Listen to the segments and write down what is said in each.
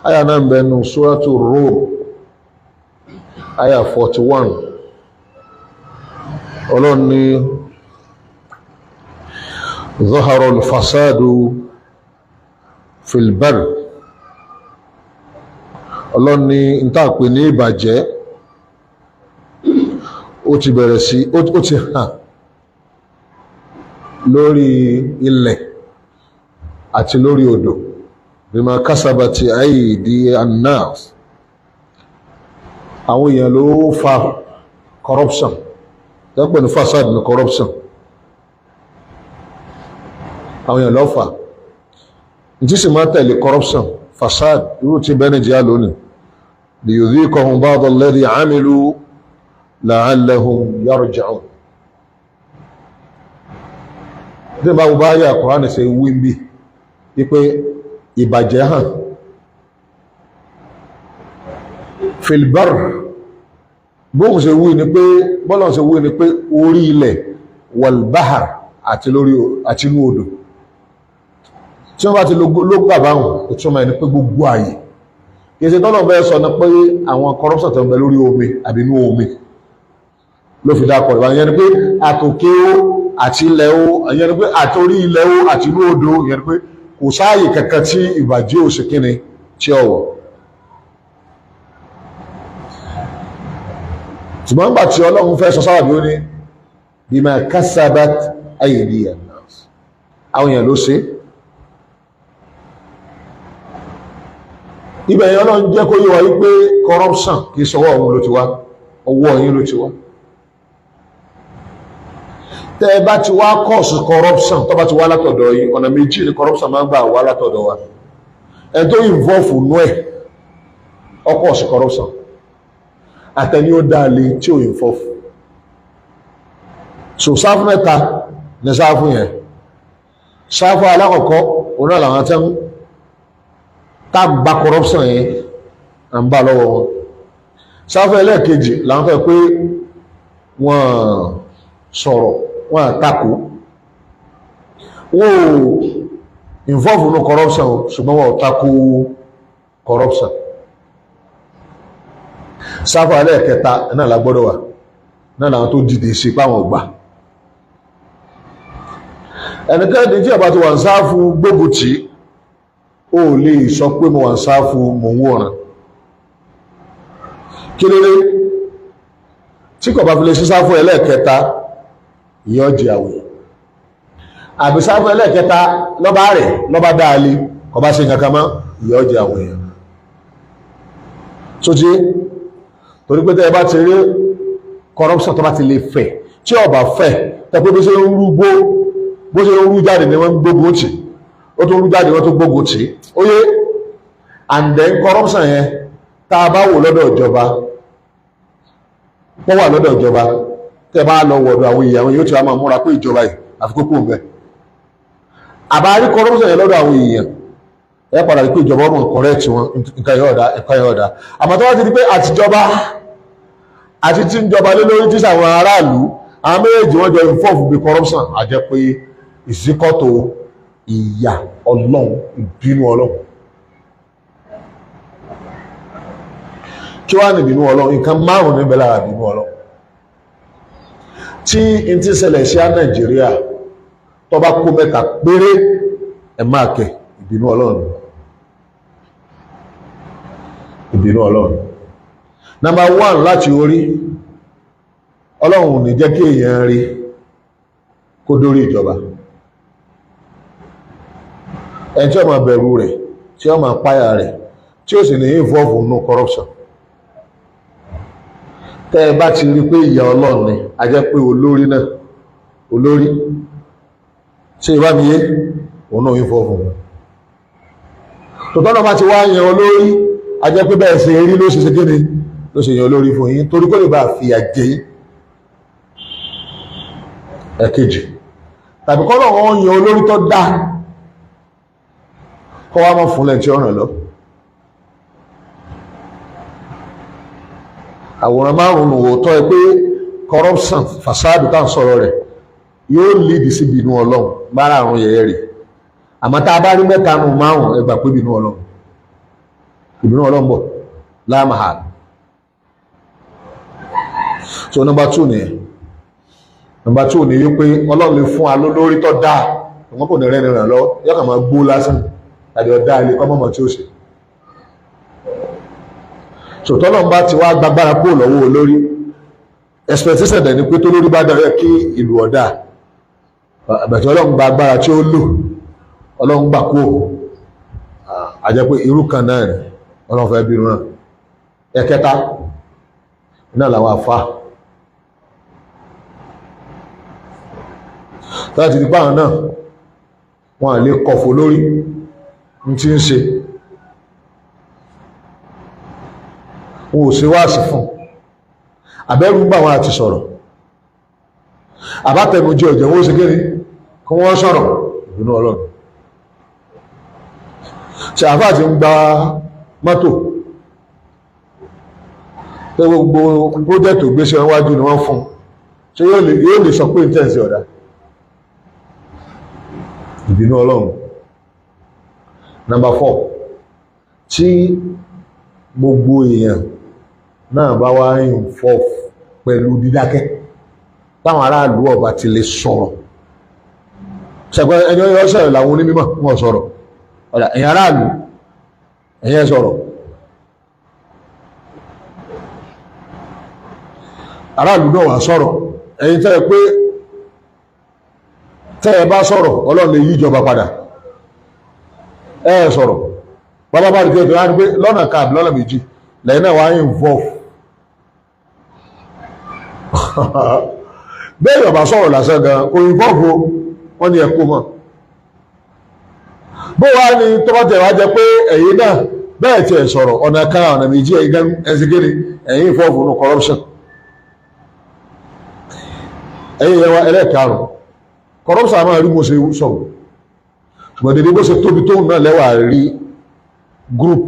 aya náà ń bẹ nínú suratu Rum aya 41 ọlọ́run ní ظهر الفساد في البر ọlọ́run ní ìtàpé ní ìbàjẹ́ ó ti bẹ̀rẹ̀ sí ó ti hàn lórí ilẹ̀ àti lórí odò bima kasabati aidi annas àwọn èèyàn ló fa corruption tẹ́pẹ̀ ní fasad ní corruption àwọn èèyàn ló fa ìtí sì máa tẹ̀lé corruption fasad irú tí bẹ́ẹ̀ Nàìjíríà lónìí liyudhiqahum ba'da alladhi amilu la'allahum yarji'un tí bá gbogbo ayé Kùránì ṣe wí bí wípé ìbàjẹ́ hàn filbar bóhùn ṣe wí ni pé bọ́lọ̀ ṣe wí ni pé orí ilẹ̀ walbahar àti inú odò tí wọ́n bá ti ló gbàbáhùn ìtumọ̀ ẹni pé gbogbo ayé kìí ṣe tọ́lọ̀ bẹ́ẹ̀ sọ ní pé àwọn corruption tó ń bẹ lórí omi àbí inú omi ló fi dákọ̀ rẹ̀ ìyẹn ni pé àtòkè ó àti ilẹ̀ ó ìyẹn ni pé àtorí ilẹ̀ ó àti inú odò ìyẹn ni pé kò sáàyè kankan tí ìbàjẹ́ òṣèkíni tí ọwọ̀ ṣùgbọ́n nígbà tí Ọlọ́run fẹ́ sọ sáwàbí ó ní bima kasabat aydiyan nas àwọn èèyàn ló ṣe ibẹ̀ yẹn Ọlọ́run jẹ́ kó yíwa wípé corruption kìí sọwọ́ ọ̀hún ló ti wá ọwọ́ yín ló ti wá tẹ́ bá ti wá kọ́ọ̀sì corruption tó bá ti wá látọ̀dọ̀ yìí ọ̀nà méjì ni corruption máa ń gbà wá látọ̀dọ̀ wa ẹni tó involve nú ẹ̀ ọkọ̀ọ̀sì corruption àtẹni ó dáalé tí ó involve so sáfù mẹ́ta ní sáfù yẹn sáfù alákọ̀ọ́kọ́ òun náà làwọn tẹ́ ń tá gba corruption yẹn à ń bá lọ́wọ́ wọn sáfù ẹlẹ́ẹ̀kejì làwọn fẹ́ pé wọ́n sọ̀rọ̀ wọ́n àtakò wọ́n ò involve ní corruption ṣùgbọ́n wọ́n ò takò corruption sáfù ẹlẹ́ẹ̀kẹta náà lágbọ́dọ̀ wà náà làwọn tó dìde sí páwọn ọgbà ẹnikẹ́ni tí àbá ti wà ń sáfù gbógun-tì ó lè sọ pé mo wà ń sáfù mò ń wòran kí lóde tí kò bá fi lè sí sáfù ẹlẹ́ẹ̀kẹta ìyọ́ jẹ àwẹ̀ àbí sáfù ẹlẹ́ẹ̀kẹta lọ́bá rẹ̀ lọ́bá dáalé kò bá ṣe kankan mọ́ ìyọ́ jẹ àwẹ̀ tó tí torí pé tẹ́ bá ti rí corruption tó bá ti lè fẹ̀ tí ó bá fẹ̀ tẹ́pẹ́ bó ṣe ń rúgbó bó ṣe ń rú jáde ní wọ́n gbógun tì ó tó rú jáde wọ́n tó gbógun tì ó yé and then corruption yẹn tá a bá wò lọ́dọ̀ ìjọba wọ́n wà lọ́dọ̀ ìjọba tẹ́ bá lọ wọ̀dọ̀ àwọn èèyàn yóò ti wá máa múra pé ìjọba yìí àfikókò ń bẹ àbárí corruption yẹn lọ́dọ̀ àwọn èèyàn ẹ padà rí pé ìjọba ọmọ correct wọn nǹkan yọ̀ọ̀dá àmọ́ tó wá ti di pé àtijọba àti tí ń jọba lé lórí tíṣà àwọn aráàlú àwọn méjèèjì wọ́n jọ involve bí corruption àjẹ́ pé ìsíkọ́tò ìyà Ọlọ́run ìbínú Ọlọ́run kí wá ní ìbínú Ọlọ́run nǹkan márùn-ún níbẹ̀ lára ìbínú Ọlọ́run tí n ti ṣẹlẹ̀ sí Nàìjíríà tó bá kó mẹ́ta péré ẹ̀ máa kẹ̀ ìbínú Ọlọ́run ìbínú Ọlọ́run number one láti orí Ọlọ́run ò ní jẹ́ kí èèyàn rí kó dórí ìjọba ẹni tí ó máa bẹ̀rù rẹ̀ tí ó máa páyà rẹ̀ tí ó sì ní involve nínú corruption tẹ́ ẹ bá ti rí pé ìyà Ọlọ́run ni a jẹ́ pé olórí náà olórí ṣe ìbá mi yé òun náà involve wọn tòtọ́nà bá ti wá yan olórí a jẹ́ pé bẹ́ẹ̀ ṣe rí ló ṣe ṣe kéde ló ṣe yan olórí fún yín torí kó lè bá fi àjẹ́ yín ẹ̀kejì tàbí kọ́ náà wọ́n yan olórí tó dá kọ́ wá mọ́ fúnlẹ̀ tí ó ràn lọ àwòrán márùn-ún òótọ́ ẹ pé corruption fasádù tá à ń sọ̀rọ̀ rẹ̀ yóò lead sí ìbínú Ọlọ́run márùn-ún yẹ̀yẹ́ rẹ̀ àmọ́ tá a bá rí mẹ́ta nù márùn-ún ẹgbà pé ìbínú Ọlọ́run ìbínú Ọlọ́run bọ̀ la mahal. So number 2 nìyẹn. Number 2 ni wípé Ọlọ́run lè fún wa lórí tó dáa wọ́n kò ní rẹ́ni ràn lọ yọ́ kà máa gbó lásán àdì ọ̀dá ilé kọ́ mọ́mọ́ tí ó ṣe. So tọ́lọ́run bá ti wá gbàgbára kúrò lọ́wọ́ olórí expectation dẹ̀ ni pé tó lórí bá dára kí ìlú ọ̀dá àbẹ̀tí Ọlọ́run gba agbára tí ó lò Ọlọ́run gbà kúrò àjẹ́ pé irú kan náà ni Ọlọ́run fẹ́ bínú náà. Ẹ̀kẹta iná làwọn àfá láti di páwọn náà wọ́n lè kọfò lórí ní tí ń ṣe wọn ò ṣe wáàsí fún àbẹ́rù gbà wọn àti sọ̀rọ̀ àbátẹnujẹ ọ̀jẹ̀ wọ́n ṣe kéré kí wọ́n sọ̀rọ̀ ìbínú Ọlọ́run. ṣe àfáà ti ń gba mọ́tò pé gbogbo project ògbéṣẹ́ wájú ni wọ́n fún ṣe yóò lè sọ pé intense ọ̀dá ìbínú Ọlọ́run. Number 4 tí gbogbo èèyàn náà bá wá involve pẹ̀lú dídákẹ́ táwọn aráàlú ọba ti lè sọ̀rọ̀ ṣẹ̀gbọ́n ẹni ọyọ́ sọ̀rọ̀ làwọn onímọ̀ wọ́n sọ̀rọ̀ ọ̀dà ẹ̀yin aráàlú ẹ̀yin sọ̀rọ̀ aráàlú náà wà sọ̀rọ̀ ẹ̀yin tẹ́ pé tẹ́ ẹ bá sọ̀rọ̀ Ọlọ́run lè yí ìjọba padà ẹ sọ̀rọ̀ bàbá bá rí tẹ́ wá ní pé lọ́nà káàdì lọ́nà méjì lẹ́yìn náà wá involve bẹ́ẹ̀ yọ̀bá sọ̀rọ̀ lásán gan kò involve wọ́n ní ẹ̀kọ́ mọ̀ bó wá ní tó bá tẹ̀ wá jẹ pé ẹ̀yin náà bẹ́ẹ̀ tí ẹ̀ sọ̀rọ̀ ọ̀nà kan ọ̀nà méjì ẹ̀sìnkiri ẹ̀yin involve nù corruption ẹ̀yin yẹn wá ẹlẹ́ẹ̀karùn corruption máa rí mo ṣe sọ̀rọ̀ ṣùgbọ́n dédé bó ṣe tóbi tóun náà lẹ́wà rí group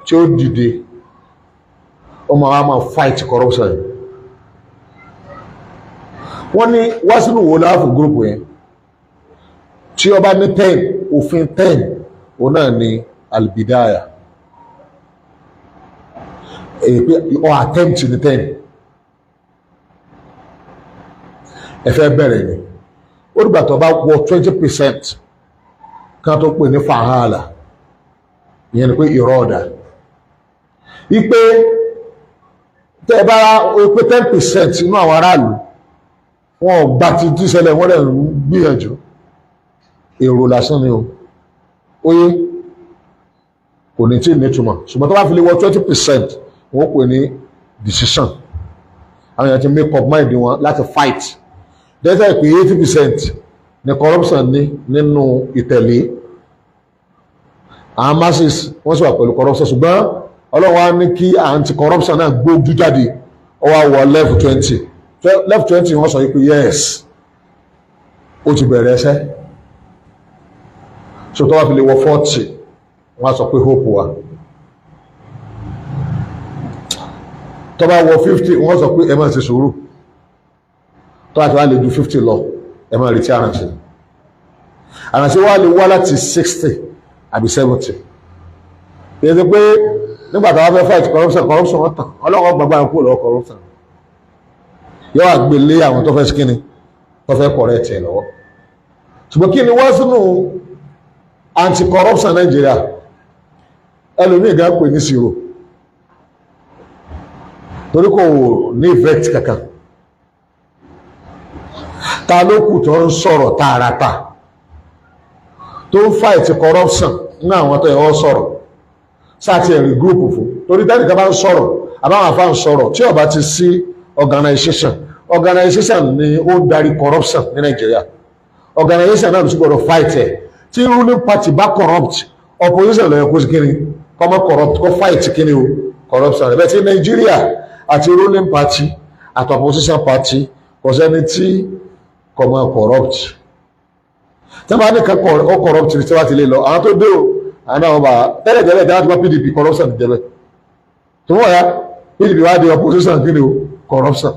tí ó dìde ó máa fight corruption. Wọ́n ní wá sínú wo láàfù group yẹn tí ó bá ní 10 òfin 10 òun náà ni albidaya èyí pé ọ attempt ní 10 ẹ fẹ́ bẹ̀rẹ̀ ni ó dìgbà tó bá wọ 20% kan tó pè ní fàhálà ìyẹn ni pé ìrọ̀ọ̀dà wípé tẹ́ bá pé 10% inú àwọn aráàlú wọn gbà tí tí ṣẹlẹ̀ wọ́n rẹ̀ ń gbìyànjú èrò lásán ni o óyé kò ní tí nítumọ̀ ṣùgbọ́n tó bá fi lè wọ 20% wọ́n pè ní decision àwọn èèyàn ti make up mind wọn láti fight dẹ́sẹ̀ pé 80% ní corruption ní nínú ìtẹ̀lé àwọn masses wọ́n sì wà pẹ̀lú corruption ṣùgbọ́n Ọlọ́run á ní kí anti-corruption náà gbójú jáde ó wá wọ level 20 level 20 wọ́n sọ pé yes ó ti bẹ̀rẹ̀ ẹsẹ́ so tó wá fi lè wọ 40 wọ́n sọ pé hope wà tó bá wọ 50 wọ́n sọ pé ẹ máa ṣe sùúrù tó àti wá lè ju 50 lọ ẹ máa retí àrànṣe wá lè wá láti 60 àbí 70 èyí ti pé nígbà tó wá fẹ́ fight corruption wọ́n tàn Ọlọ́run gbàgbà kúrò lọ́wọ́ corruption yóò wá gbé lé àwọn tó fẹ́ sí kíni tó fẹ́ correct ẹ̀ lọ́wọ́ ṣùgbọ́n kí ni wọ́n sínú anti-corruption Nàìjíríà ẹlòmíì gan pè ní zero torí kò ní effect kankan ta ló kù tó ń sọ̀rọ̀ tààràtà tó ń fight corruption ní àwọn tó yẹ wọ́n sọ̀rọ̀ sáàtì ẹ̀rí gúrùpù fún torí tẹ́nìkan bá ń sọ̀rọ̀ àbáwọn afá ń sọ̀rọ̀ tí ó bá ti sí organization ni ó darí corruption ní Nàìjíríà organization náà ló sì gbọdọ̀ fight ẹ̀ tí ruling party bá corrupt opposition lọ́yọ̀ kó sí kíni kọ́mọ́ corrupt kó fight kíni o corruption rẹ̀ bẹ́ẹ̀ tí Nàìjíríà àti ruling party àti opposition party kò sẹ́ni tí kò mọ́ corrupt tí wọ́n bá ní kankan ó corrupt ní tí wọ́n ti lè lọ àwọn tó dé o àwọn àwọn bá tẹ́lẹ̀tẹ́lẹ̀ tí wọ́n ti bá PDP corruption ti jẹ́bẹ̀ tó wọ́n ya PDP wá di opposition kíni o corruption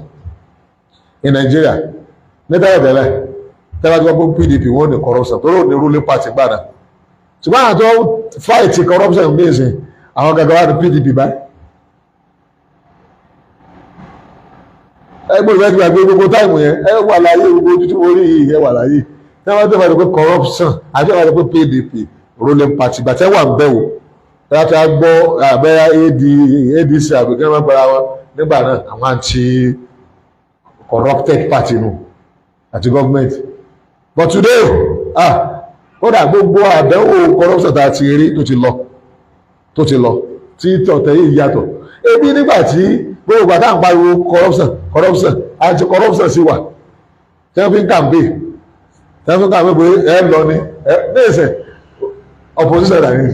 in Nigeria ní tẹ́lẹ̀tẹ́lẹ̀ tẹ́lẹ̀ tí wọ́n bó PDP wọ́n ní corruption tó lóò ní ruling party gbàdá ṣùgbọ́n àwọn tó fight corruption bẹ́ẹ̀sìn àwọn gàgà wà ní PDP báyìí. ẹgbẹ́ ìfẹ́ ti gbàgbé gbogbo táìmù yẹn ẹ wà láyé gbogbo ojú tí mo rí yìí ẹ wà láyé tí wọ́n tẹ́ wà pé corruption àti wọ́n tẹ́ pé PDP ruling party gbàtẹ́ wà ń bẹ̀wò láti gbọ́ àbẹ́yà ADC àbíkẹ́ wọn gbára wọn nígbà náà àwọn anti-corrupted party nù àti government. But today kódà gbogbo àdánwò corruption tá a ti rí tó ti lọ tí tọ̀tẹ̀ yìí yàtọ̀ ebi nígbà tí gbogbo àtà ń pariwo corruption anti-corruption sí wà tí wọ́n fi ń kàmpé pé ẹ lọ ní ẹ̀ẹ́sẹ̀ opposition rà ní.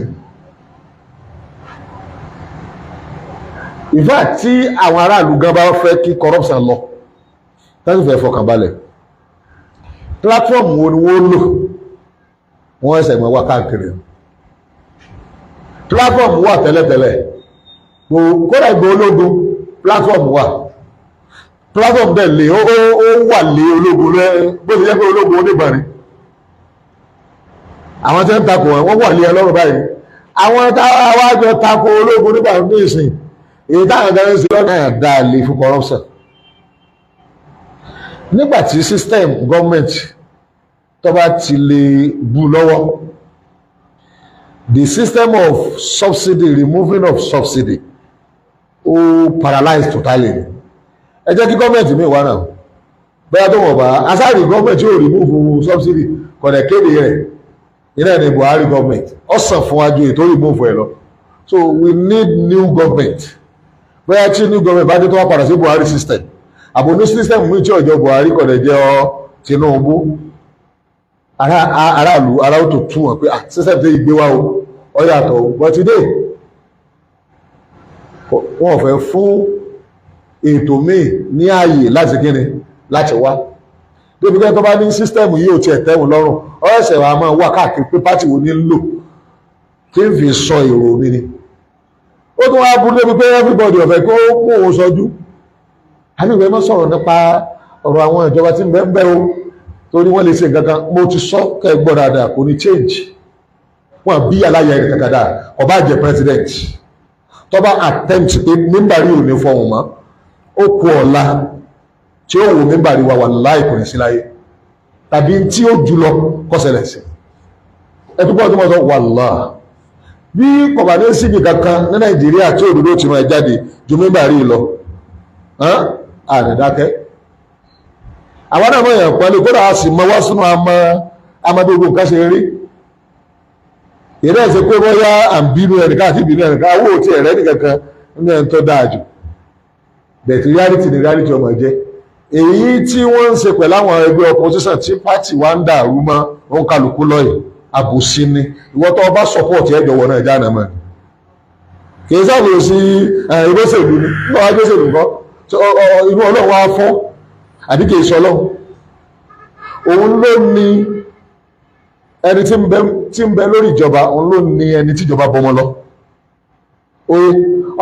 In fact tí àwọn aráàlú gan bá fẹ́ kí corruption lọ tẹ́sí fẹ́ fọkànbalẹ̀ platform wo ni wọ́n lò wọ́n ẹsẹ̀ mọ́ wá káàkiri platform wà tẹ́lẹ̀tẹ́lẹ̀ kódà ìgbà ológun platform wà dẹ̀ lè ó wà lé ológun rẹ bó ti jẹ́ pé ológun oníbàárín àwọn tí ń takò wọ́n wà lé ẹlọ́run báyìí àwọn táwa jọ takò ológun oníbàárín ní ìsìn èyí táwọn gan sí lọ́nà àdá lè fún corruption nígbàtí system government tó bá ti lè bú lọ́wọ́ the system of subsidy removing of subsidy ó paralyze totally ẹ jẹ́ kí gọ́ọ̀mẹ̀ntì mi wà náà bẹ́ẹ̀ tó wọ̀ bá asáàrí gọ́ọ̀mẹ̀ntì yóò remove subsidy kọ̀dẹ̀ kéde rẹ̀ iná ní Buhari gọ́ọ̀mẹ̀ntì ọ̀sán fún wájú ètò remove ẹ̀ lọ so we need new government bẹ́ẹ̀ tí new government bá dé tó wá padà sí Buhari system àbò ní system mi tí ọjọ́ Buhari kọ̀dẹ̀ jẹ́ Tinubu aráàlú ó tó tún wọn pé system tó ìgbé wá ọ yàtọ̀ but today wọ́n fẹ́ fún ètò míì ní ààyè láti kíni láti wá débi kẹ́ tó bá ní sísítẹ́mù yìí ò tiẹ̀ tẹ́wọ̀n lọ́rùn ọ̀ẹ́sẹ̀ wa máa wà káàkiri pé pátì wo ní lò kí n fi sọ èrò mi ni ó tún wá burú débi pé everybody ọ̀fẹ́ kó mú òun sọjú àbíwẹ̀ mọ́ sọ̀rọ̀ nípa ọ̀rọ̀ àwọn ìjọba tí ń bẹ́ o torí wọ́n lè ṣe nǹkan kan mo ti sọ kẹ́ gbọ́ dáadáa kò ní change wọn bí aláya ẹ̀rẹ̀ kankan dáa ọba jẹ president tọ́ba attempt pé mímbàrí ò ní fọhùn mọ́ ó kú ọ̀la tí ó wò mímbàrí wa wà láì kò ní sí láyé tàbí tí ó jùlọ kọ́sẹ̀lẹ̀ sí ẹtúpọ̀ tó mọ́ sọ wàlá bí kọ̀bà ní síbi kankan ní Nàìjíríà tí òdodo ti máa jáde ju mímbàrí lọ àrẹ̀dákẹ́ àwọn náà mọ̀ yẹn pẹ̀lú kódà a sì mọ wá sínú amadógún nǹkan ṣe rí ìrẹ́ ìṣe pé wọ́n yá àbínú ẹnìkan àti ìbínú ẹnìkan owó tí ẹ̀rẹ́ nìkankan ní ẹni tó dáa jù but reality ni reality ọmọ jẹ́ èyí tí wọ́n ń ṣe pẹ̀lú àwọn ẹgbẹ́ opposition tí party wa ń dàrú mọ́ òun kálukú lọ́yìn àbòsí ni ìwọ tó bá support ẹjọ́ wọ náà jáàna mọ́ kì í sábò sí ìgbésèlú ní wọ́n wá gbésèlú kọ́ inú ọlọ́run wá fọ́ àbí kì í sọ ọlọ́run òun ló ní ẹni tí ń bẹ lórí ìjọba òun ló ní ẹni tí ìjọba bọmọ lọ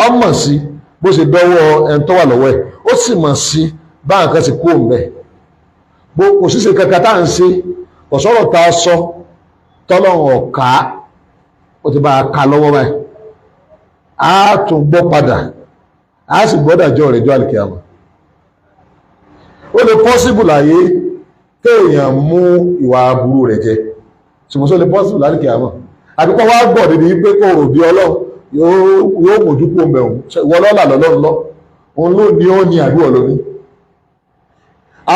ọmọ sí bó ṣe dọ́wọ́ ẹni tó wà lọ́wọ́ ẹ̀ ó sì mọ̀ sí báwọn kan sì kú òun bẹ́ẹ̀ kò síṣe kankan tá à ń ṣe ọ̀sọ́rọ̀ tá a sọ tọ́lọ́run ọ̀ká ó ti bá a ka lọ́wọ́ báyìí a tún gbọ́ padà a sì gbọ́dàjọ́ rẹ̀ jọ àlìkíyàmọ̀ ó lè pọ́síbù láyé kéèyàn mú ìwà aburú rẹ̀ jẹ ṣùgbọ́n só lè pọ́síbù lálìkíyàmọ̀ àdúpọ̀ wá gbọ́ débi pé kò rò bí ọlọ́run yóò mójú kó mẹ́rùn wọlọ́lá lọ́lọ́run lọ òun ló ní ó ní àdúrà lóní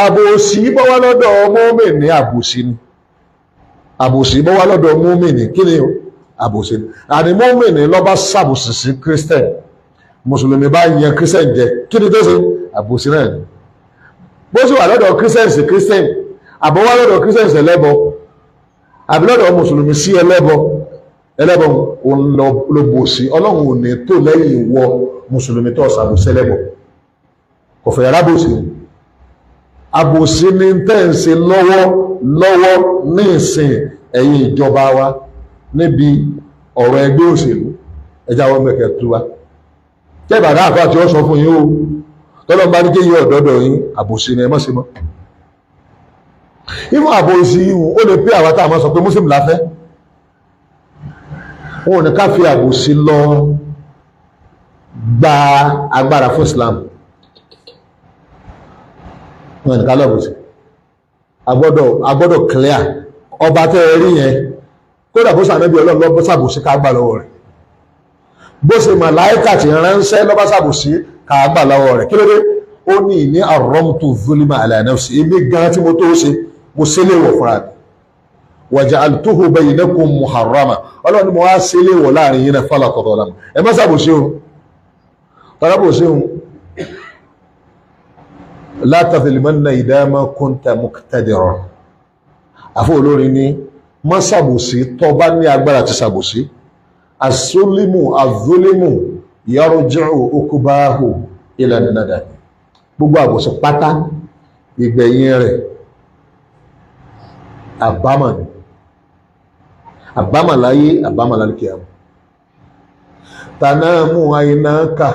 àbòsí bọ́wá lọ́dọ̀ mùmínì àbòsí ni àbòsí bọ́wá lọ́dọ̀ mùmínì kí ni àbòsí ni àní mùmínì lọ́bá sàbòsí sí kírísítẹ̀n mùsùlùmí bá yan kírísítẹ̀n jẹ kí ni tó ṣe àbòsí náà ni bó sì wà lọ́dọ̀ kírísítẹ̀n sí kírísítẹ̀n àbọ̀wá lọ́dọ̀ kírísítẹ̀n sí ẹlẹ́bọ àbí lọ́dọ̀ mùsùlùmí sí ẹlẹ́bọ òun ló bò sí ọlọ́run ò ní tó lẹ́yìn ìwọ mùsùlùmí tó ṣàbòsí ẹlẹ́bọ kò fẹ́ rábòsí àbòsí ní tẹ́ǹsì lọ́wọ́ ní ìsìn ẹ̀yìn ìjọba wa níbi ọ̀rọ̀ ẹgbẹ́ òṣèlú ẹjá wọ́n mẹ́kẹ̀ tó wá tẹ́bàdá àfáà tí ó sọ fún yín o tọ́lọ́ bá ní kí yí ọ̀dọ́dọ̀ yín àbòsí ni ẹ mọ́ sí mọ́ ìmọ̀ àbòsí ìhùn ó lè pé àwọn táwọn sọ pé muslim láfẹ́ wọn ò ní ká fi àbòsí lọ gba agbára fún Islam wọn ní ká lọ́bùsí agbọ́dọ̀ clear ọba tẹ́ ẹ rí yẹn kódà bó sànẹ́bí ọlọ́run lọ́bọ́ sàbòsí ká gbà lọ́wọ́ rẹ̀ bó ṣe màláíkà tí ránṣẹ́ lọ́bọ́ sàbòsí ká gbà lọ́wọ́ rẹ̀ kí ló dé ó ní ìní àrọ́mùtù zulima ala nafsi èmi gan tí mo tó ṣe mo ṣe léwọ̀ fúnra mi waja'altuhu baynakum muharrama ọlọ́run ni mo wá ṣe léwọ̀ láàrin yín náà fala tadalamu ẹ má sàbòsí o tọ́lábòsí o la tadhlimanna idama kunta muqtadiran àfọ́ olórin ní má sàbòsí tó bá ní agbára ti sàbòsí as-sulimu az-zulimu yarji'u uqbahu ila an-nadam gbogbo àbòsí pátá ìgbẹ̀yìn rẹ̀ àbámà láyé àbámà lálùkìyàmù tanamu aynaka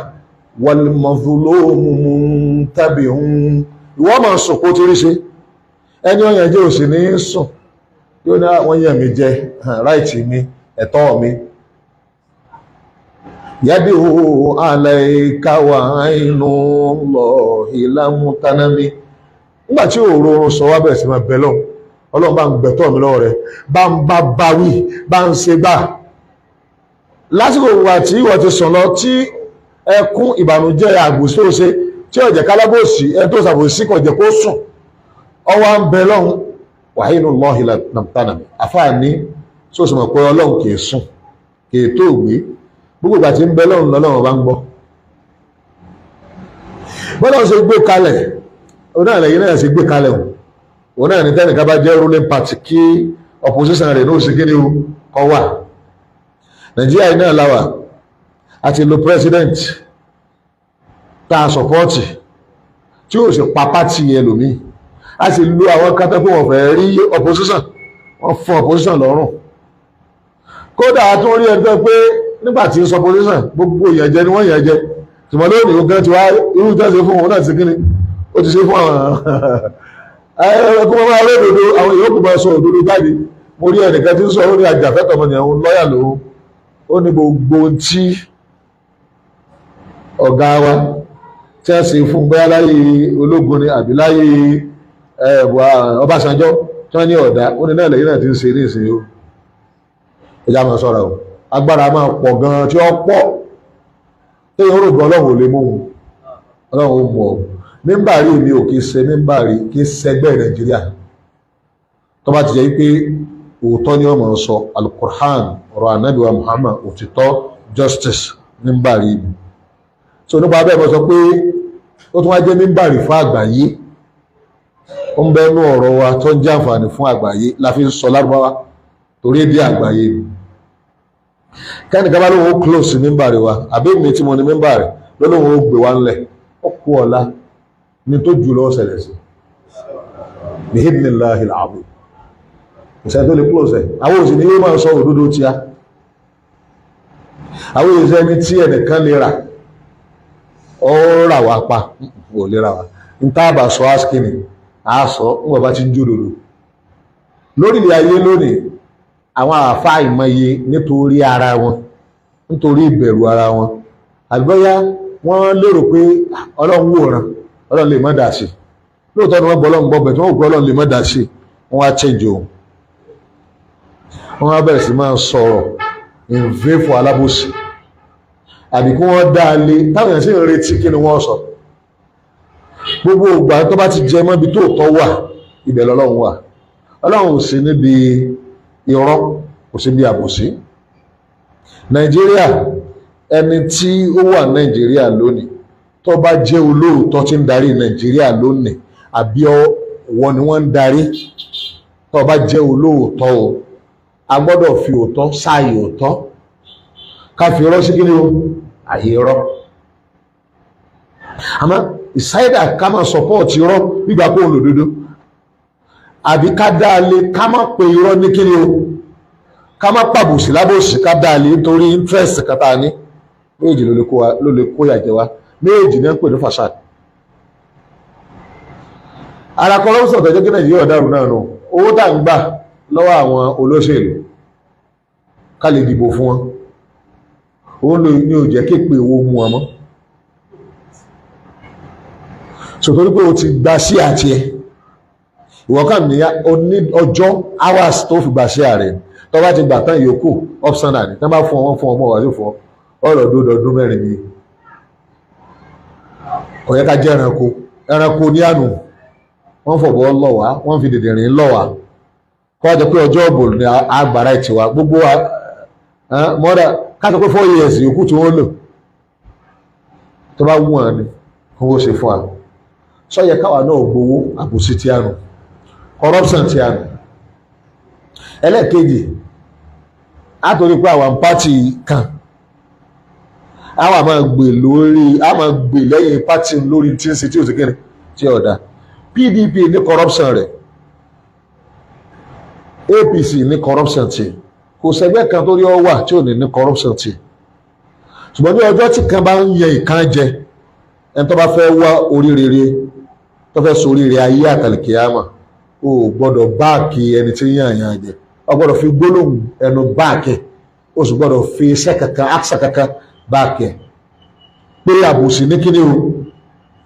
wal mazlumu muntabihun ìwọ́n máa sùn kó tí rí ṣe ẹni ọ̀yàn jẹ́ òsì ní sùn yóò ní wọ́n yàn mí jẹ ráìtì mi ẹ̀tọ́ mi yadihu alayka wa aynullahi lam tanami nígbàtí òòrùn sọ wá bẹ̀rẹ̀ sí máa bẹ̀ lọ́hùn ọlọ́run bá ń gbẹ̀tọ́ mi lọ́wọ́ rẹ̀ bá ń bá wí bá ń ṣe gbà lásìkò wà tí wọ́n ti sùn lọ tí ẹkún ìbànújẹ́ àgbòsí ó ṣe tí ọ̀jẹ̀ kálábòsí ẹ tó ṣàbòsí kò jẹ́ kó sùn ọwọ́ ń bẹ lọ́hùn wàhínú lọ́hìlà nàmtánàmì àfáàní tó sì mọ̀ pé ọlọ́run kìí sùn kìí tó gbé gbogbo ìgbà tí ń bẹ lọ́hùn lọ́lọ́run bá ń gbọ́ bọ́lá ṣe gbé kalẹ̀ onáàlẹ̀ yìí náà ṣe gbé kalẹ̀ òun náà ní tẹ́nìkan bá jẹ́ ruling party kí opposition rẹ̀ náà ṣe kí ni ó kọ́ wà nàìjíríà yìí náà láwà àti lo president tá a sọpọ́ọ̀tì tí ó sì pa pátì ẹlòmíì a sì lo àwọn kátà pé wọ́n fẹ́ rí opposition wọ́n fún opposition lọ́rùn kódà tó rí ẹgbẹ́ pé nígbà tí ń sọ opposition gbogbo ìyànjẹ ni wọ́n yànjẹ ṣùgbọ́n lónìí ó gán ti wá irú tẹ́sí fún òun náà ti kíni ó ti ṣe fún àwọn ẹkùn máa rí òdodo àwọn ìyókù máa sọ òdodo jáde mo rí ẹnìkan tí ń sọ ó ní ajàfẹ́tọ̀ ọmọnìyàn òun lọ́yà lòun ó ní gbogbo tí ọ̀gá wa tí a ṣe fún bẹ́ẹ̀ láyé ológun ni àbí láyé Ọbásanjọ́ tí wọ́n ní ọ̀dá ó ní náà lẹ́yìn náà ti ń ṣe ní ìsìn o ẹjá máa sọ́ra o agbára máa pọ̀ gan tí ó pọ̀ tí yóò rò gan ọlọ́run ò lè mú un ọlọ́run ó mú ọ mímbàrí mi ò kí ṣe mímbàrí kí ṣẹgbẹ́ Nàìjíríà tó bá ti jẹ́ pé òótọ́ ni wọ́n máa sọ Al-Qur'an ọ̀rọ̀ Ànábì wa Muhammad òtítọ́ justice mímbàrí mi so nípa bẹ́ẹ̀ mọ́ sọ pé ó tún wá jẹ́ mímbàrí fún àgbáyé ó ń bẹ́nu ọ̀rọ̀ wa tó ń jẹ́ àǹfààní fún àgbáyé la fi ń sọ lárúbáwá torí èdè àgbáyé kẹ́nìkan bá lóun ó close sí mímbàrí wa àbí mi tí mo ní mímbàrí lóun ó gbé wa ńlẹ̀ ó kú ọ̀la ní tó jù lọ́wọ́ ṣẹlẹ̀ sí bi'idhnillahi al-azim ìṣẹ́ tó lè close ẹ̀ àwọn òsì ní yóò máa sọ òdodo tí a àwọn òsì ẹni tí ẹnìkan lè rà ó rà wá pa ò lè rà wá ní táàbà sọ áskìnì àásọ nígbà bá ti ń jòdòdò lórí ilẹ̀ ayé lónìí àwọn àfá ìmọye nítorí ara wọn nítorí ìbẹ̀rù ara wọn àbíbọ́yá wọ́n lérò pé ọlọ́run wòran ọlọ́run lè má dá sí lóòótọ́ ni wọ́n gbọ́ ọlọ́run gbọ́bẹ̀ tí wọ́n gbọ́ ọlọ́run lè má dá sí wọ́n wá change ohun wọ́n wá bẹ̀rẹ̀ sí máa sọ̀rọ̀ ìfẹ́ fún alábòsí àbí kí wọ́n dá lé táwọn èèyàn sì ń retí kí ni wọ́n sọ gbogbo ìgbà tó bá ti jẹ mọ́bi tó tọ́ wà ibẹ̀ lọ́lọ́run wà ọlọ́run ò sí níbi irọ́ kò sí bí àbòsí Nàìjíríà ẹni tí ó wà Nàìjíríà lónìí tó bá jẹ́ olóòótọ́ tí ń darí Nàìjíríà lónìí àbí wọ́n ni wọ́n ń darí tó bá jẹ́ olóòótọ́ o a gbọ́dọ̀ fi òótọ́ sáàyè òótọ́ ká fi irọ́ sí kí ni o àyè irọ́ àmọ́ ìsáyédà ká máa sọpọ́ọ̀tì irọ́ gbígbà kó ń lòdodo àbí ká dáalé ká má pe irọ́ ní kí ni o ká má pàbòsí lábòsí ká dáalé nítorí interest kátà ní méjì ló lè kó yàjẹ́ wa méjì ní ń pè ní fasad ara kọ́lọ́sọ̀ tẹ́jọ́ kí Nàìjíríà dàrú náà nù owó tá ń gbà lọ́wọ́ àwọn olóṣèlú ká lè dìbò fún wọn òun ní ò jẹ́ képe owó mú wọn mọ́ sòtórí pé o ti gba sí àti ẹ ìwọ kàn ní ọjọ́ hours tó fi gba sí ààrẹ tó bá ti gbà tán ìyókù optional ni tó bá fún ọ fún ọmọ wà sí fún ọ̀rọ̀ ọdún mẹ́rin ni kò yẹ ká jẹ́ ẹranko ní àná wọ́n fọ̀bọ̀ lọ̀ wá wọ́n fi dìdìrín lọ̀ wá kọ́ jẹ́ pé ọjọ́ ọ̀bọ̀ ni agbára ìtìwá gbogbo wa mọ́dà káàtó pé 4 years yòókù tí wọ́n lò tó bá wù wọn ni kó wọ́n ṣe fún wa sọ́yẹ káwa náà gbowó àbòsí tí a nù corruption tí a nù ẹlẹ́ẹ̀kejì àtòrí pé àwọn pátì kan àwọn máa gbè lẹ́yìn pátì lórí tí ń ṣe tí ò sí kéré tí ọ̀dà PDP ní corruption rẹ̀ APC ní corruption tí kò sẹ́gbẹ́ kan tó rí ọ wà tí ò ní corruption tí ṣùgbọ́n ní ọjọ́ tí kan bá ń yẹ ìkan jẹ ẹni tó bá fẹ́ wá oríire tó fẹ́ sọ oríire ayé àtàlìkìyàmà o gbọ́dọ̀ báàkì ẹni tí yàn jẹ o gbọ́dọ̀ fi gbólóhùn ẹnu báàkì o sì gbọ́dọ̀ fi iṣẹ́ kankan àṣà kankan báàkì ẹ̀ pé àbòsí ní kíní o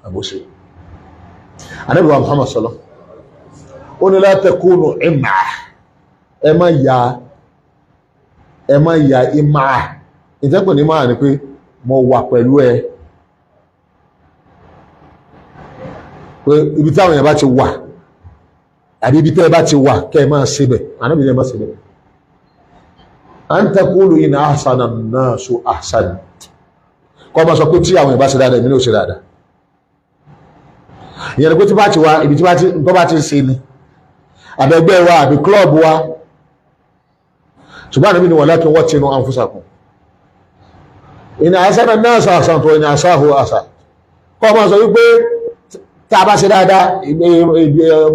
àbòsí Ànábì wa Muhammad sọlọ ó ní la takunu ìmà ẹ má ya ìmà ìtẹ́kùn ní máa ní pé mo wà pẹ̀lú ẹ pé ibi táwọn èèyàn bá ti wà àbí ibi tẹ́ bá ti wà kẹ́ ẹ máa ṣe bẹ̀ Ànábì ní ẹ má ṣe bẹ̀ an taqulu in ahsana an-nasu ahsan kọ́ máa sọ pé tí àwọn èèyàn bá ṣe dáadáa èmi ní ò ṣe dáadáa ìyẹn ni pé tí bá ti wà ibi tí bá ti ṣe ni àbẹ̀gbẹ́ wa àbí klọ́ọ̀bù wa ṣùgbọ́n Ànábì ní walakin wattinu anfusakum in ahsana an-nasu ahsantu wa in asa'u asa'tu kọ́ máa sọ wípé tá a bá ṣe dáadáa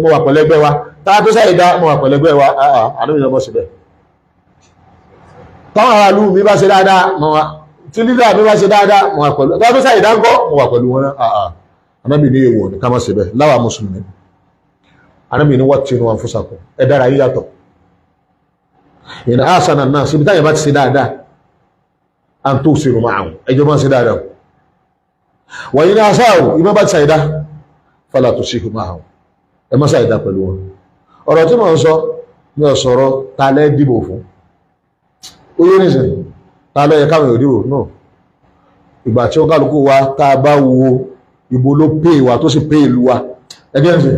mo wà pẹ̀lẹ́gbẹ́ wa tá a tó ṣàìdá mo wà pẹ̀lẹ́gbẹ́ wa Ànábì ní ọmọ síbẹ̀ táwọn aráàlú mi bá ṣe dáadáa mo wà tí lídà mi bá ṣe dáadáa mo wà pẹ̀lú tá a tó ṣàìdá ńkọ́ mo wà pẹ̀lú wọn náà Ànábì ní èèwọ̀ ní ká má síbẹ̀ láwa mùsùlùmí Ànábì ní wattinu anfusakum ẹ dára yí yàtọ̀ in ahsana an-nas síbi táyà bá ti ṣe dáadáa an tusiru ma'ahum ẹjọ́ máa ṣe dáadáa wa in asa'u ìmọ̀ bá ti ṣàìdá fala tusiru ma'ahum ẹ má ṣàìdá pẹ̀lú wọn ọ̀rọ̀ tí mo ń sọ ní ọ̀sọ̀rọ̀ ta lẹ́ dìbò fún ó yé nìsín ta lẹ́ yẹ káwọn ìdìbò náà ìgbà tí ó kálukú wa tá a bá wo ìbò ló pè wá tó sì pè ìlú wa ẹgbẹ́ ẹ̀sìn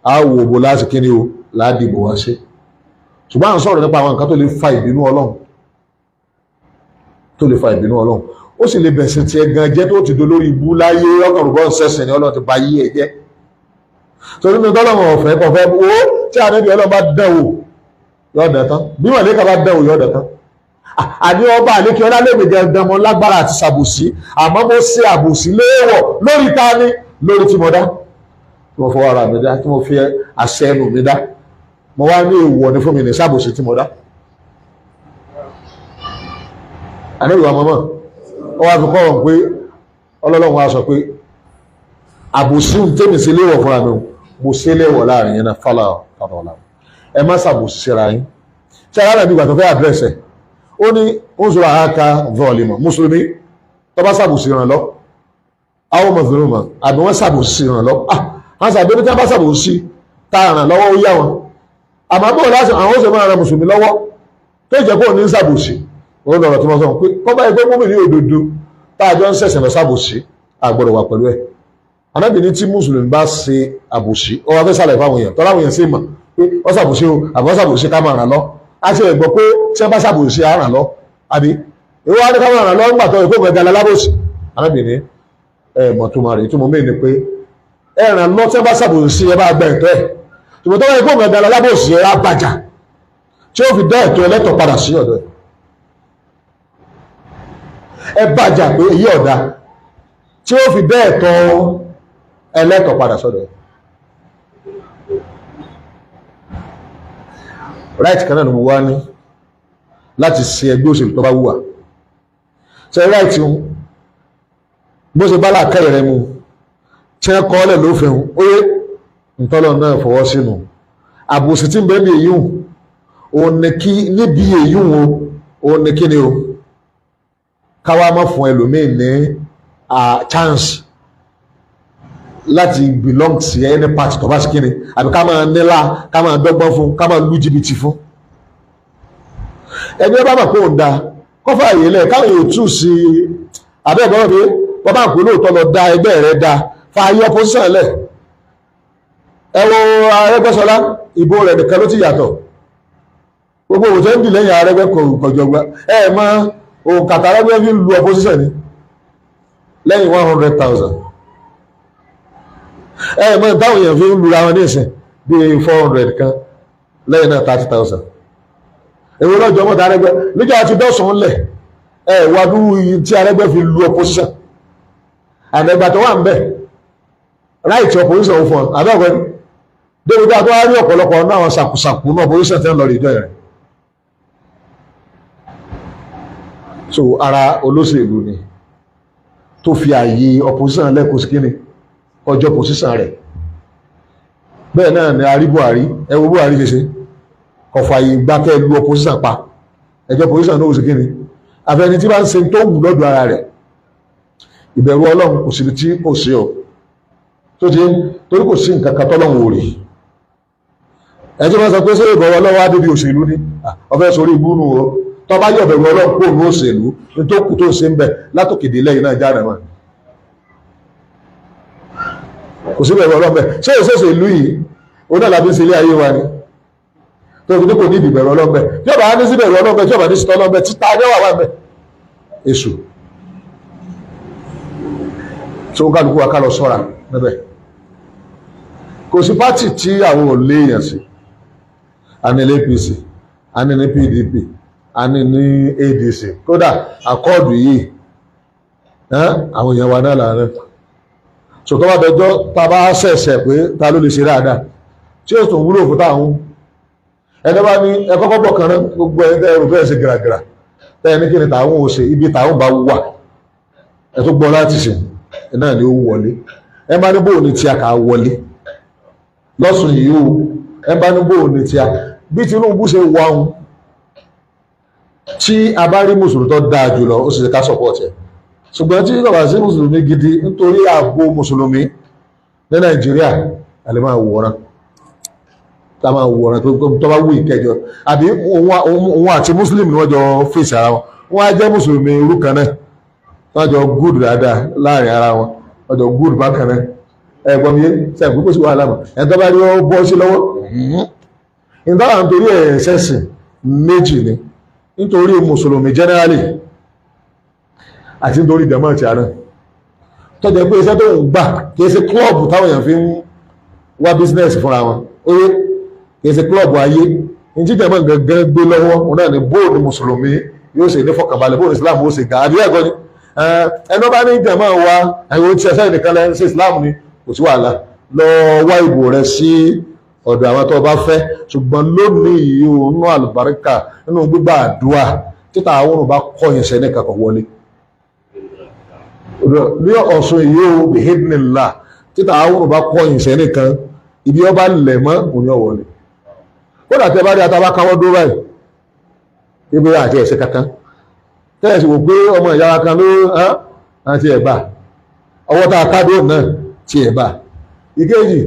a wo ìbò láti kíni o ládìbò wá sí ṣùgbọ́n à ń sọ̀rọ̀ nípa àwọn nǹkan tó lè fa ìbínú Ọlọ́run ó sì lè bẹ̀sẹ̀ tí ẹ gan jẹ́ tó ti do lórí ibú láyé ọkàrùn bọ́ sẹ́sìn ni Ọlọ́run ti ba yí ẹ jẹ́ torí ní tọ́lọ́run ọ̀fẹ́ kan fẹ́ wo tí Ànábì Ọlọ́run bá dẹ̀wò yóò dẹ̀ tán bí wọ́n lè ká bá dẹ̀wò yóò dẹ̀ tán àní ọba àlékí ọlá lè gbèjẹ dẹmọ lágbára àti ṣàbòsí àmọ́ mo ṣe àbòsí léèwọ̀ lórí ta ni lórí tí mo dá tí mo fọwọ́ ara mi dá tí mo fi àṣẹ ẹnu mi dá mo wá ní èèwọ̀ ní fún mi ní ṣàbòsí tí mo dá Ànábì wa mọ́mọ́ ó wá fi kọ́ wọn pé Ọlọ́run wa sọ pé àbòsí ń tẹ́mi sí léèwọ̀ fúnra mi mo ṣe léèwọ̀ láàrin yẹn náà fọlá ọ̀la ẹ má ṣàbòsí síra yín ṣé ara bí ìgbà tó fẹ́ àdírẹ́sẹ̀ ó ní oúnjẹ àáka vọ́ọ̀lìmọ̀ mùsùlùmí tó bá ṣàbòsí ràn lọ àwọn mọ̀fìrìmọ̀ àbí wọ́n ṣàbòsí ràn lọ wọ́n ṣàbí bí wọ́n bá ṣàbòsí ta ràn lọ́wọ́ ó yá wọn àmọ́ bóun láti àwọn ó sì máa ran mùsùlùmí lọ́wọ́ tó jẹ́ kó ní ṣàbòsí òun lọ̀rọ̀ tí wọ́n sọ pé kọ́ bá ẹgbẹ́ mọ́mì ní òdodo tá a jọ ń ṣẹ̀ṣẹ̀ lọ ṣàbòsí àgbọ̀dọ̀ wà pẹ̀lú ẹ̀ Ànábì ní tí mùsùlùmí bá ṣe àbòsí ó wá fẹ́ sàlẹ̀ fáwọn èèyàn tọ́lá àwọn èèyàn sì mọ̀ pé wọ́n ṣàbòsí o àbọ̀ ṣàbòsí ká máa ràn lọ a ṣe ẹ̀gbọ́ pé tí wọ́n bá ṣàbòsí àràn lọ àbí ìwọ wá ní ká máa ràn lọ ńgbà tó ìkó gbẹ̀gà lálábòsí Ànábì ní mọ̀ tó máa rí tí mo mí ni pé ẹ ràn lọ tí wọ́n bá ṣàbòsí ẹ bá gbẹ ẹ̀tọ́ ẹ̀ tòmọ̀ tó wọ́n ìkó gbẹ̀gà lálábòsí ẹ á bàjá tí ó fi dá ẹ̀tọ́ ẹlẹ́tọ̀ padà sí ọ̀dọ̀ ẹ bàjá pé èyí ọ̀dà tí ó fi dá ẹ̀tọ́ ẹlẹ́tọ̀ padà sọ́dọ̀ ẹ̀ right kan náà ni mo wá ní láti ṣe ẹgbẹ́ òṣèlú tó bá wùwà ṣe right ń bó ṣe bá làákàyè rẹ mu tí ẹ kọ́ ọ́lẹ̀ lófin ó yé ntọ́lọ̀ náà fọwọ́ sínú àbòsí tí ń bẹ́ẹ̀ ní èyí òun ní kí níbi èyí òun ní kí ni o káwá má fún ẹlòmíì ní chance láti belong sí any party tó bá sí kíni àbí ká máa nílá ká máa dọ́gbọ́n fún ká máa lu jìbìtì fún. ẹgbẹ́ bá mọ̀ pé òun da kọ́fà àyèlẹ̀ káwọn yóò tù sí abẹ́ ìbọn pé wọ́n bá ń pè lóòótọ́ lọ da ẹgbẹ́ rẹ̀ da fa ayé opposition lẹ̀. ẹ wo Arẹ́gbẹ́ṣọlá ìbò rẹ̀ nìkan ló ti yàtọ̀ gbogbo òtẹ́ ń bì lẹ́yìn Arẹ́gbẹ́ kọjọgbá ẹ mọ òun kàtà Arẹ́gbẹ́ fi ń lu opposition ni lẹ́yìn 100,000 ẹ mọ táwọn èèyàn fi ń lura wọn ní ìsìn bíi 400 kan lẹ́yìn náà 30,000 èwo lọ́jọ́ mọ́ta Arẹ́gbẹ́ níjọ́ àti dọ́sùn lẹ̀ ẹ wá dúró tí Arẹ́gbẹ́ fi lu opposition àdẹ̀gbà tó wà ń bẹ̀ right opposition fún ọ abẹ́ọ̀gbẹ́ ni débi bí a tó wá rí ọ̀pọ̀lọpọ̀ náà àwọn sàkùsàkù náà opposition tẹ́ ń lọ rí ìjọ rẹ̀. So ara olóṣèlú ni tó fi àyè opposition lẹ́kọ̀ọ́ sí kíni ọjọ́ position rẹ̀ bẹ́ẹ̀ náà ni a rí Buhari ẹ wo Buhari ṣe ṣe ọ̀fọ̀ àyè gbákẹ́ lu opposition pa ẹjọ́ position náà ó sì kíni àfẹni tí bá ń ṣe tó wù lọ́dọ̀ ara rẹ̀ ìbẹ̀rù Ọlọ́run kò síbi tí kò sí ọ tó ti torí kò sí nǹkan kan tọ́lọ́run ò rí ẹjọ́ máa sọ pé sórí ìbọ̀wọ̀ Ọlọ́run á débi òṣèlú ní ọfẹ́ sórí ibú nù o tó bá yọ̀ bẹ̀rù Ọlọ́run kó ní òṣèlú ní tó kù tó ṣe ń bẹ̀ látòkèdè lẹ́yìn náà jáde mọ́ kò sí bẹ̀rù Ọlọ́run bẹ̀ ṣé òṣèṣe ìlú yìí ó náà lábí sí ilé ayé wa ni tó fi ní kò ní ìbẹ̀rù Ọlọ́run bẹ̀ tí ọba ní sí bẹ̀rù Ọlọ́run bẹ̀ tí ọba ní sí tọ́lọ́run bẹ̀ títa ní wà wà bẹ̀ èṣù tó ń kálukú wa ká lọ sọ́ra níbẹ̀ kò sí pátì tí àwọn ò léèyàn sí a ní APC a ní ní PDP a ní ní ADC kódà àkọọ̀dù yìí àwọn èèyàn wa náà láàrin ṣòtọ́ wá dọjọ́ ta bá ṣẹ̀ṣẹ̀ pé ta ló lè ṣe dáadáa tí ó tún wúlò fún táwọn ẹni bá ní ẹkọ́kọ́ bọ̀ kan náà gbogbo ẹni tẹ́ ẹrù bẹ́ẹ̀ ṣe gìràgìrà tẹ́ ní kí ni táwọn ò ṣe ibi táwọn bá wà ẹ tó gbọ́ láti ṣe náà ni ó wọlé ẹ bá ní bóun ní tí a kà wọlé lọ́sùn yìí ó ẹ bá ní bóun ní tí a bí Tinubu ṣe wà ń tí a bá rí mùsùlùmí tó dáa jùlọ ó sì ṣe ká sọpọ́ọ̀tì ẹ̀ ṣùgbọ́n tí bàbá sí mùsùlùmí gidi nítorí ààbò mùsùlùmí ní Nàìjíríà àlè máa wòran tá máa wòran tó bá wù ìkẹjọ àbí òun àti mùsùlùmí ni wọ́n jọ fèsì ara wọn wọ́n á jẹ́ mùsùlùmí irú kan náà wọ́n jọ gúdù dáadáa láàrin ara wọn wọ́n jọ gúdù bákan náà ẹ̀gbọ́n mi sẹ́yìn púpọ̀ sí wàhálà mọ̀ ẹ̀ tó bá rí ọ bọ́ sí lọ́wọ́ ìdáwà nítorí ẹ̀ṣẹ̀sìn méjì ni nítorí mùsùlùmí generally àti nítorí dẹ̀mọ́ ti àná tó jẹ́ pé iṣẹ́ tó ń gbà kìí ṣe klọ́ọ̀bù táwọn èèyàn fi ń wá business fúnra wọn oye kìí ṣe klọ́ọ̀bù ayé ní tí dẹ̀mọ́ gẹ́gẹ́ gbé lọ́wọ́ wọn náà ni bóòlù mùsùlùmí yóò ṣe ní fọkànbalẹ̀ bóòlù Islam ó ṣe gà àbí ẹ̀gọ́ ni ẹnu bá ní dẹ̀mọ́ wa ẹ̀wọ̀n tí ẹ̀ṣẹ́ nìkan lẹ́ ṣe Islam ni kò sí wàhálà lọ wá ìbò rẹ̀ sí ọ̀dọ̀ àwọn tó bá fẹ́ ṣùgbọ́n lónìí yìí ó nú àlùbáríkà nínú gbígbà àdúrà títà àwọn òun bá kọ̀yìn sẹ́ni kankan wọlé ní Ọ̀ṣun yìí ó bìhídìnnìlá títà àwọn òun bá kọ̀yìn sẹ́ni kan ibi ọba lẹ̀ mọ́ òní ọ̀wọ́lé kódà tẹ bá rí atabá káwọ́ dúró báyìí ibi àti ẹ̀sẹ̀ kankan tẹ́lẹ̀ sì wò pé ọmọ ìyá wa kan ló àti ẹ̀bà ọwọ́ tá a ká dúró náà ti ẹ̀bà ìkejì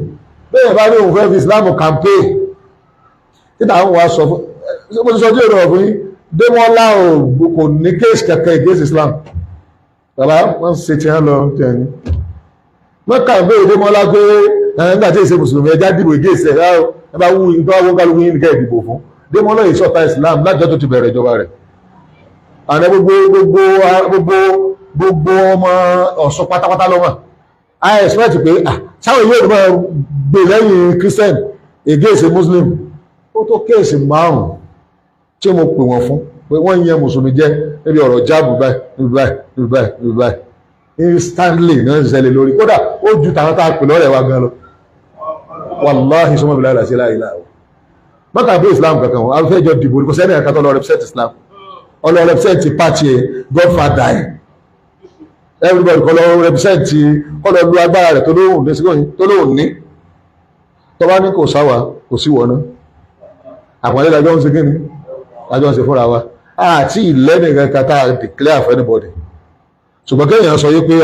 bẹ́ẹ̀ bá ní òun fẹ́ fi Islam campaign títà àwọn wa sọ fún mo ti sọ díẹ̀ lọ́wọ́ fún yín Démọ́lá kò ní kéèsì kankan against Islam bàbá wọ́n ṣe ti hàn lọ tẹ̀yìn wọ́n campaign Démọ́lá pé nígbà tí èsè mùsùlùmí ẹja dìbò against ẹ̀ rárá ẹ bá wú ìtọ́ àwọn kálukú yín nìkẹ́ ìdìbò fún Démọ́lá yìí sọ̀tà Islam lájọ́ tó ti bẹ̀rẹ̀ ìjọba rẹ̀ àná gbogbo ọmọ Ọ̀ṣun pátápátá lọ́wọ́ I expect pé sáwọn yóò máa gbé lẹ́yìn Christian against Muslim ó tó kéèsì márùn-ún tí mo pè wọ́n fún pé wọ́n yẹn mùsùlùmí jẹ́ níbi ọ̀rọ̀ jáàbù báyìí instantly náà ṣẹlẹ̀ lórí kódà ó ju tàwọn tá a pè lọ́rẹ̀ wa gan lọ wàláhì sọmọ bí láìláṣẹ́ láìláà mọ́kà bí Islam kankan wọn afẹ́jọ dìbò kò sẹ́ni ẹ̀ka tó lọ represent Islam ọlọ represent party Godfather everybody kọ́ lọ represent kọ́ lọ lu agbára rẹ̀ tó lóhùn ní tó bá ní kò sáwà kò sí wọ́n náà àpọ̀lẹ́ lájọ́ ń ṣe kí ni lájọ́ ń ṣe fúnra wa àti ìlẹ́nì kankan tá a declare for anybody ṣùgbọ́n kéèyàn sọ yí pé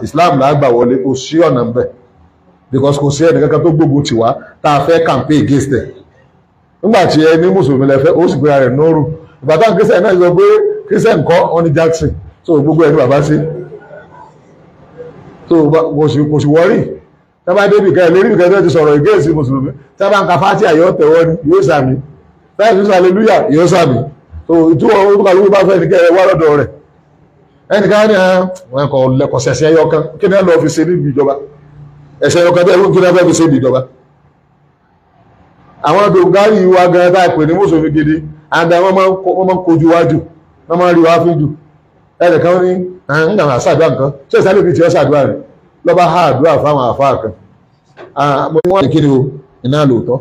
Islam là á gbà wọlé kò sí ọ̀nà ń bẹ̀ because kò sí ẹnì kankan tó gbógun tì wá tá a fẹ́ campaign against ẹ̀. Nígbà tí ẹ ní mùsùlùmí lẹ́fẹ́ ó sì gbéra rẹ̀ nóòrù ìgbà táwọn Christian náà sọ pé Christian kọ́ wọn ní Jackson so gbogbo ẹni bàbá sí so kò sì wọ́rì tí wọ́n bá débi kan lérí nìkan tó ti sọ̀rọ̀ against mùsùlùmí tí wọ́n bá ń ka fátíà yóò tẹ̀wọ́ ni yóò sàmì táyà tó sọ hallelujah yóò sàmì so ìtúwọ̀ orúkọ àlùkò bá fẹ́ nìkan ẹ̀ wá lọ́dọ̀ rẹ̀ ẹnìkan ní àwọn ẹ̀kọ́ lẹ́kọ̀ọ́ sẹ̀sẹ̀ ẹyọkan kí ni ẹ lọ́ọ́ fi ṣe níbi ìjọba ẹ̀sẹ̀ ẹyọkan bẹ́ẹ̀ ló ń kí ni ẹ fẹ́ fi ṣe níbi ìjọba. Àwọn dòǹgárì wa gan tá a pè ní mùsùlùmí gidi àgbà wọn máa ń kojú wájú wọn máa ń rí wá fíjù ẹnìkan ní nígbà wọn àṣàdúrà nǹkan ṣé ìsàlẹ̀ fi tiẹ̀ ṣàdúrà rẹ̀ lọ́ba há àdúrà fáwọn àfáà kan mo ní wọ́n ní kí ni o iná lóòótọ́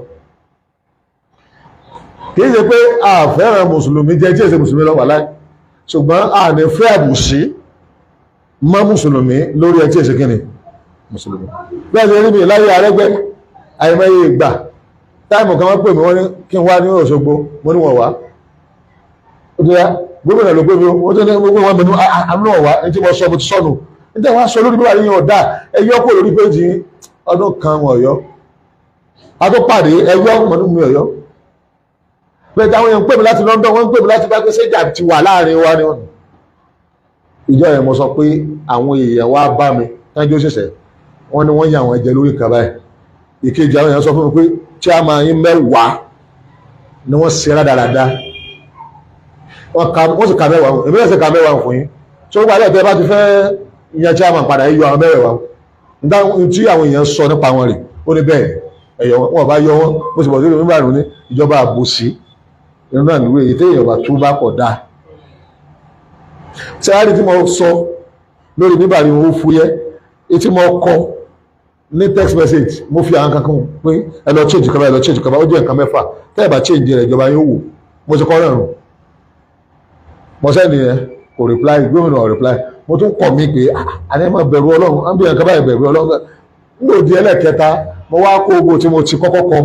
kì í ṣe pé a fẹ́ràn mùsùlùmí jẹ́ tí èsè mùsùlùmí lọ́wọ́ láì ṣùgbọ́n a ní fẹ́ àbùsí mọ́ mùsùlùmí lórí ẹ̀ tí èsè kí ni mùsùlùmí bẹ́ẹ̀ ni rí mi láyé Arẹ́gbẹ́ àìmọye ìgbà táìmù kan wọ́n pè mí wọ́n ní kí n wá ní Òṣogbo mo ní wọ́n wá ó tó yá gómìnà ló pè mí ó tó ní gbogbo wọn mẹ́nu àmì wọ́n wá ní tí wọ́n sọ mo ti sọnù níta wọ́n sọ lórí bí wà níyàn ọ̀dà ẹyọ kò lórí péjì ọdún kan wọn Ọ̀yọ́ a tó pàdé ẹyọ mọ̀nú mi Ọ̀yọ́ bẹ́ẹ̀ táwọn èèyàn ń pè mí láti London wọ́n ń pè mí láti bá pé séjà ti wà láàrin wa ni wọ́n ìjọ yẹn mo sọ pé àwọn èèyàn wá bá mi tájú ṣẹ̀ṣẹ̀ wọ́n ní wọ́n yà àwọn ẹ̀jẹ̀ lórí kaba ẹ̀ ìkejì àwọn èèyàn sọ fún mi pé chairman yín mẹ́wàá ni wọ́n ṣe rádaràda wọ́n sì ka mẹ́wàá èmi náà sì ka mẹ́wàá fún yín tí ó gbàdé ẹ̀tẹ́ bá ti fẹ́ yan chairman padà yíyọ àwọn mẹ́wàá nígbà tí àwọn èèyàn sọ nípa wọn rè ó ní bẹ́ẹ̀ ẹ̀yọ wọn bá yọ wọn mo sì bọ̀ sí ìlú nígbà ní ìjọba àbòsí inú náà níwèé èyí tí èèyàn bá tún bá pọ̀ dáa tí a rí tí mo sọ lórí nígbà ní owó fúyẹ́ etí mo kọ ní text message mo fi àwọn kankan pé ẹ lọ change kaba ẹ lọ change kaba ó jẹ́ nǹkan mẹ́fà tẹ́ ẹ bá change rẹ̀ ìjọba yóò wò mo ti kọ́ rẹ̀ rùn mo sẹ́ni yẹn kò reply gómìnà ò reply mo tún kọ̀ mí pé àní máa bẹ̀rù Ọlọ́run á ń bí nǹkan báyìí bẹ̀rù Ọlọ́run nígbà òdi ẹlẹ́kẹta mo wá kó ogo tí mo ti kọ́kọ́ kọ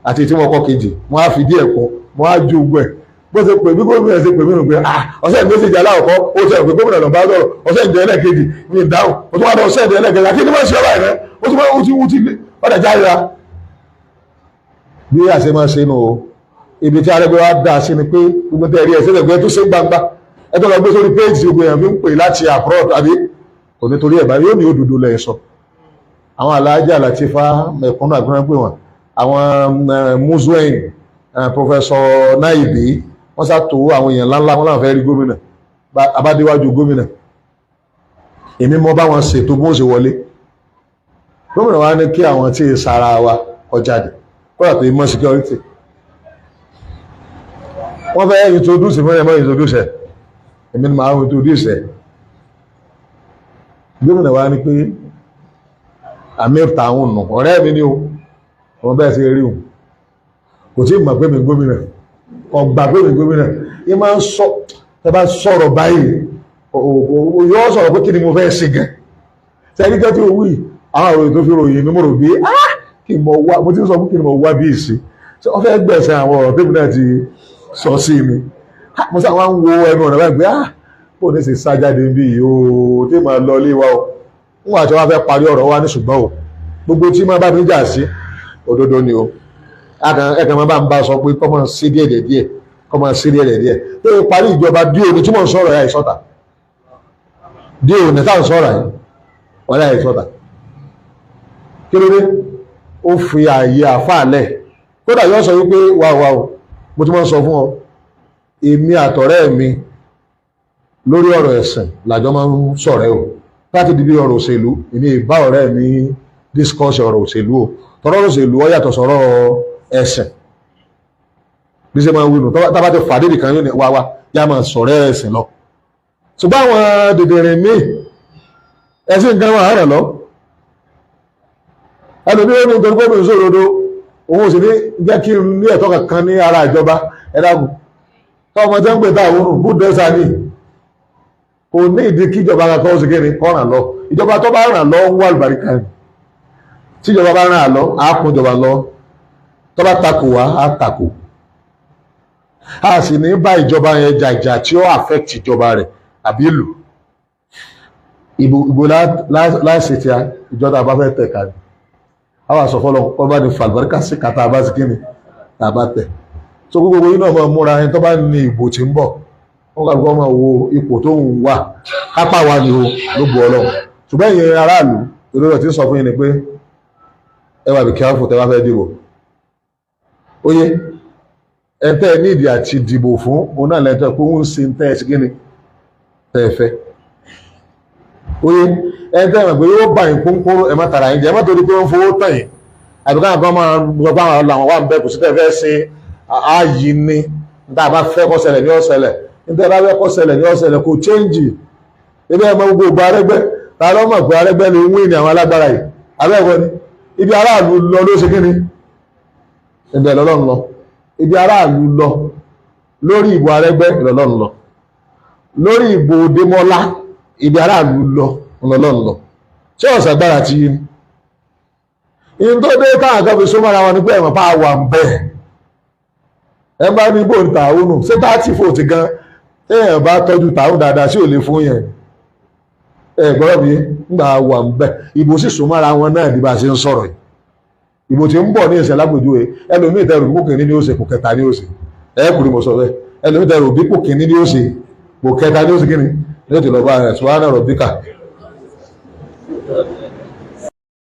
àti tí mo kọ́ kejì mo wá fi díẹ̀ kọ mo wá ju ogun ẹ̀ bó ṣe pè mí gómìnà ṣe pè mí nù pé ọ̀sẹ̀ méjèèjì aláwọ̀kọ́ ó ṣe pé gómìnà lọ́ba sọ̀rọ̀ ọ̀sẹ̀ ìdí ẹlẹ́kejì ní ìdáhùn ó tún wá lọ ọ̀sẹ̀ ìdí ẹlẹ́kejì àti ìdíwọ̀n ṣe ọ̀rọ̀ ẹ̀ ó tún wá wúti ọ̀dà jára bí àṣẹ máa ṣe nù o ibi tí Arẹ́gbẹ́ wa dá sí ni pé gbogbo tẹ́ ẹ̀rí ẹ̀sẹ̀ ẹ̀gbẹ́ tó ṣe gbangba ẹ tó lọ gbé sórí péjì gbogbo èèyàn fi ń pè láti abroad àbí kò nítorí ẹ̀ báyìí yóò ní òdodo lẹ̀ sọ àwọn Aláàjà Latifa mẹ̀kúnnù àgbẹ̀rẹ̀ pé wọn àwọn Muslim Professor Naibi wọ́n sàtò àwọn èèyàn ńláńlá wọn láwọn fẹ́ rí gómìnà abádéwájú gómìnà èmi mọ́ bá wọn ṣètò bó ṣe wọlé gómìnà wa ní kí àwọn tí ì sára wa kọjáde kọ́lá tó yí mọ́ security wọ́n fẹ́ introduce fún ẹ̀mọ́ introduce ẹ̀ èmi ni màá introduce ẹ̀ gómìnà wa ní pé Amir Tahun nù ọ̀rẹ́ mi ní o ọmọ bẹ́ẹ̀ sí rí o kò tí ì mọ̀ pé mi gómìnà ọgbà pé mi gómìnà yìí máa ń sọ ẹ bá sọ̀rọ̀ báyìí yóò sọ̀rọ̀ pé kí ni mo fẹ́ ṣe gan sẹ́ni jẹ́ tí ó wí àwọn àròyìn tó fi ròyìn mi mo rò bí kí mo wá mo ti ń sọ fún kí ni mo wá bí ìsí ṣé wọ́n fẹ́ gbẹ̀sẹ̀ àwọn ọ̀rọ̀ tèmi náà ti sọ sí mi mo sá wọn wo ẹnu ọ̀nà báyìí pé kò ní sì sájáde bí yìí o tí màá lọ ilé wa o wọn àti wọn fẹ́ parí ọ̀rọ̀ wa ní ṣùgbọ́n o gbogbo tí máa bá mi jà sí òdodo ni o ẹ̀kan máa bá ń bá sọ pé kọ́ máa sí díẹ̀ díẹ̀ kọ́ máa sí díẹ̀ díẹ̀ pé parí ìjọba díò ní tí mò ń sọ̀rọ̀ yà ìsọ̀tà díò ní táwọn sọ̀rọ̀ yìí wọ́n yà ìsọ̀tà kí ló dé ó fi ààyè àfáàlẹ̀ kódà yóò sọ wípé wà o mo ti máa ń sọ fún ọ èmi àtọ̀rẹ́ mi lórí ọ̀rọ̀ ẹ̀sìn làjọ máa ń sọ̀rẹ́ o láti dìbí ọ̀rọ̀ òṣèlú èmi ìbá ọ̀rẹ́ mi discourse ọ̀rọ̀ òṣèlú o tọ́rọ̀ òṣèlú ó yàtọ̀ sọ̀rọ̀ ẹ̀sìn bí ṣe máa ń wínú tábà ti fàdé nìkan yóò ní wá yá máa sọ̀rọ̀ ẹ̀sìn lọ ṣùgbọ́n àwọn dèdèrè míì ẹ̀sìn nǹkan wà rẹ̀ lọ ẹlòmí ó ní nítorí pé mi sòrodo òun sì ní jẹ́ kí n ní ẹ̀tọ́ kankan ní ara ìjọba ẹ̀dàgùn tọ́mọ tẹ́ ń pè táwọn òun búdẹ́sà ní kò ní ìdí kí ìjọba kankan ó sì kéde kọ́ ràn lọ ìjọba tó bá ràn lọ ń wà lùbáríkà ni tí ìjọba bá ràn lọ á kún ìjọba lọ tó bá takò wá á takò a sì ní bá ìjọba yẹn jàjà tí ó affect ìjọba rẹ̀ àbí ìlú ìbò láìsí tí ìjọba bá fẹ́ tẹ̀ka ni àwọn àsọfọ́lọ́ wọn bá ní fàlùbáríkà sí kàtà bá sí kíni tàbá tẹ̀. So gbogbo yìí náà máa múra ẹni tó bá ní ìbò tí ń bọ̀ wọ́n kà lóko máa wo ipò tó ń wà kápá wa ni o ló bu ọlọ́run. Ṣùgbọ́n ìyẹn aráàlú ìlú rẹ̀ ti sọ fún yín ni pé ẹ wà bí careful tẹ́ bá fẹ́ dìbò. Oye ẹ̀ńtẹ́ nídìí àti dìbò fún òun náà lẹ́tọ̀ pé ń sin tẹ́ ẹ sí kíni tẹ́ ẹ fẹ́. Oye ẹ̀ńtẹ́ ìmọ̀ pé yóò bá yín kúnkúrú ẹ̀ má tara yín jẹ́ ẹ̀ má torí pé wọ́n fowó tàn yín àbíká nǹkan máa gbọ́ bá àwọn wà ń bẹ kò sí tẹ́ fẹ́ sin ààyè ni níta bá fẹ́ kó ṣẹlẹ̀ ní ó ṣẹlẹ̀ níta bá fẹ́ kó ṣẹlẹ̀ ní ó ṣẹlẹ̀ kò change. Ebi ẹ̀ mọ gbogbo Arẹ́gbẹ́ ta ló mọ̀ pé Arẹ́gbẹ́ lè wí ní àwọn alágbára yìí abẹ́ẹ̀kọ́ ni ibi aráàlú lọ ló ṣe kíni ibẹ̀ lọ́lọ́run lọ ibi aráàlú lọ lórí ìbò Arẹ́gbẹ́ lọ́lọ́run lọ lórí ìbò Démọ́lá ibi aráàlú lọ lọ́lọ́run lọ ṣé ọ̀sẹ̀ gbára ti yí ni in tó dé táwọn kan fi súnmọ́ ara wọn ní pé ẹ̀mọ̀ pa wà ń bẹ̀ ẹ bá ní bò ń tàúnù ṣé táàtì fòtì gan téèyàn bá tọ́jú tàún dáadáa sí ò lè fún yẹn ẹ gbọ́dọ̀ bí nígbà wà ń bẹ̀ ìbò sì súnmọ́ ara wọn náà bí bá ṣe ń sọ̀rọ̀ yìí ìbò tí ń bọ̀ ní ìṣẹ̀ lágbòjúwe ẹlòmíì tẹrù bí kò kìíní ní ó ṣe kò kẹta ní ó ṣe ẹ kùrì mọ̀ sọ bẹ́ẹ̀ ẹlòmíì tẹrù bí kò kìíní ní ó ṣe kò kẹta ní ó ṣe kíni ní ó ti lọ bá rẹ̀ sùwárà rọ̀ bíkà